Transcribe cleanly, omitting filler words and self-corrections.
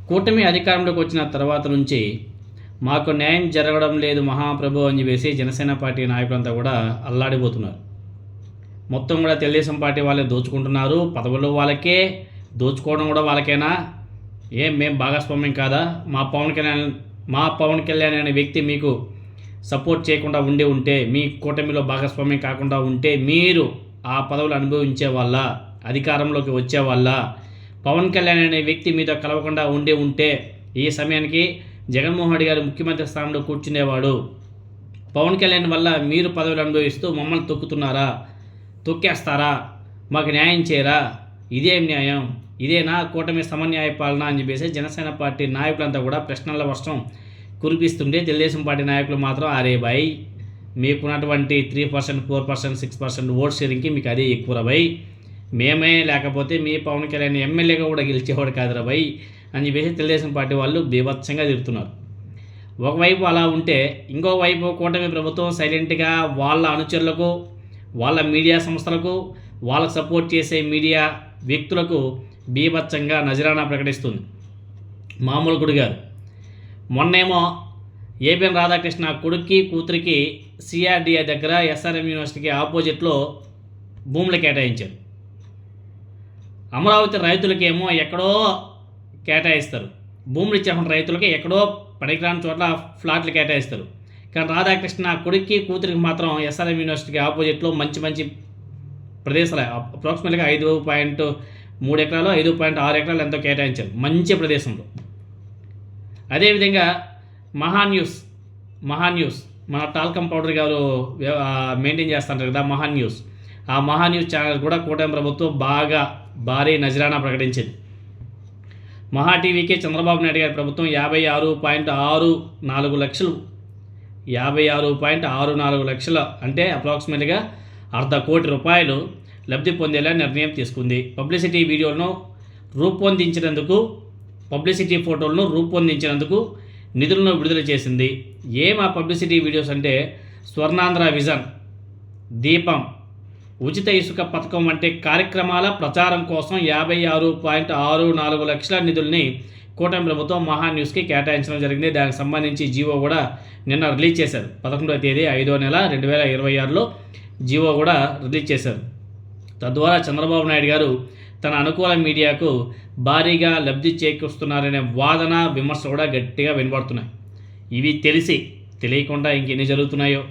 కూటమి అధికారంలోకి వచ్చిన తర్వాత నుంచి మాకు న్యాయం జరగడం లేదు మహాప్రభు అని చెప్పేసి జనసేన పార్టీ నాయకులంతా కూడా అల్లాడిపోతున్నారు. మొత్తం కూడా తెలుగుదేశం పార్టీ వాళ్ళే దోచుకుంటున్నారు, పదవులు వాళ్ళకే, దోచుకోవడం కూడా వాళ్ళకేనా, మేము భాగస్వామ్యం కాదా, మా పవన్ కళ్యాణ్ అనే వ్యక్తి మీకు సపోర్ట్ చేయకుండా ఉంటే, మీ కూటమిలో భాగస్వామ్యం కాకుండా ఉంటే మీరు ఆ పదవులు అనుభవించే వాళ్ళ, అధికారంలోకి వచ్చే వాళ్ళ, పవన్ కళ్యాణ్ అనే వ్యక్తి మీతో కలవకుండా ఉంటే ఈ సమయానికి జగన్మోహన్ రెడ్డి గారు ముఖ్యమంత్రి స్థానంలో కూర్చునేవాడు. పవన్ కళ్యాణ్ వల్ల మీరు పదవులు అనుభవిస్తూ మమ్మల్ని తొక్కేస్తారా, మాకు న్యాయం చేయరా, ఇదేం న్యాయం, ఇదేనా కూటమి సమన్యాయ పాలన అని చెప్పేసి జనసేన పార్టీ నాయకులంతా కూడా ప్రశ్నల వర్షం కురిపిస్తుంటే, తెలుగుదేశం పార్టీ నాయకులు మాత్రం అరే భాయ్ మీకున్నటువంటి 3%, 4%, 6% ఓట్ షేరింగ్కి మీకు అదే ఎక్కువ భయ్, మేమే లేకపోతే మీ పవన్ కళ్యాణ్ ఎమ్మెల్యేగా కూడా గెలిచేవాడు కాదురా భయ్ అని చెప్పేసి తెలుగుదేశం పార్టీ వాళ్ళు బీభత్సంగా తిరుగుతున్నారు. ఒకవైపు అలా ఉంటే ఇంకోవైపు కూటమి ప్రభుత్వం సైలెంట్గా వాళ్ళ అనుచరులకు, వాళ్ళ మీడియా సంస్థలకు, వాళ్ళకు సపోర్ట్ చేసే మీడియా వ్యక్తులకు బీభత్సంగా నజరానా ప్రకటిస్తుంది. మామూలు గుడిగారు మొన్నేమో ఏబిఎన్ రాధాకృష్ణ కొడుక్కి కూతురికి సిఆర్డిఏ దగ్గర ఎస్ఆర్ఎం యూనివర్సిటీకి ఆపోజిట్లో భూములు కేటాయించారు. అమరావతి రైతులకేమో ఎక్కడో కేటాయిస్తారు, భూములు ఇచ్చేటువంటి రైతులకి ఎక్కడో పనికిరాని చోట్ల ఫ్లాట్లు కేటాయిస్తారు. కానీ రాధాకృష్ణ కొడుక్కి కూతురికి మాత్రం ఎస్ఆర్ఎం యూనివర్సిటీకి ఆపోజిట్లో మంచి ప్రదేశాలు అప్రాక్సిమేట్గా 5.3 ఎకరాలు 5.6 ఎకరాలు ఎంతో కేటాయించారు, మంచి ప్రదేశంలో. అదేవిధంగా మహాన్యూస్ మన టాల్కమ్ పౌడర్ గారు మెయింటైన్ చేస్తుంటారు కదా మహాన్యూస్, ఆ మహాన్యూస్ ఛానల్ కూడా కూటమి ప్రభుత్వం బాగా భారీ నజరానా ప్రకటించింది. మహా టీవీకి చంద్రబాబు నాయుడు గారి ప్రభుత్వం 56.64 లక్షలు 56.64 లక్షలు అంటే అప్రాక్సిమేట్గా ₹1.5 కోటి లబ్ధి పొందేలా నిర్ణయం తీసుకుంది. పబ్లిసిటీ వీడియోలను రూపొందించినందుకు, పబ్లిసిటీ ఫోటోలను రూపొందించినందుకు నిధులను విడుదల చేసింది. ఆ పబ్లిసిటీ వీడియోస్ అంటే స్వర్ణాంధ్ర విజన్, దీపం, ఉచిత ఇసుక పథకం వంటి కార్యక్రమాల ప్రచారం కోసం 56.64 లక్షల నిధుల్ని కూటమి ప్రభుత్వం మహాన్యూస్కి కేటాయించడం జరిగింది. దానికి సంబంధించి జీవో కూడా నిన్న రిలీజ్ చేశారు. 11వ తేదీ 5వ నెల 2026లో జీవో కూడా రిలీజ్ చేశారు. తద్వారా చంద్రబాబు నాయుడు గారు తన అనుకూల మీడియాకు భారీగా లబ్ధి చేకూరుస్తున్నారనే వాదన, విమర్శ కూడా గట్టిగా వినబడుతున్నాయి. ఇవి తెలియకుండా ఇంకెన్ని జరుగుతున్నాయో.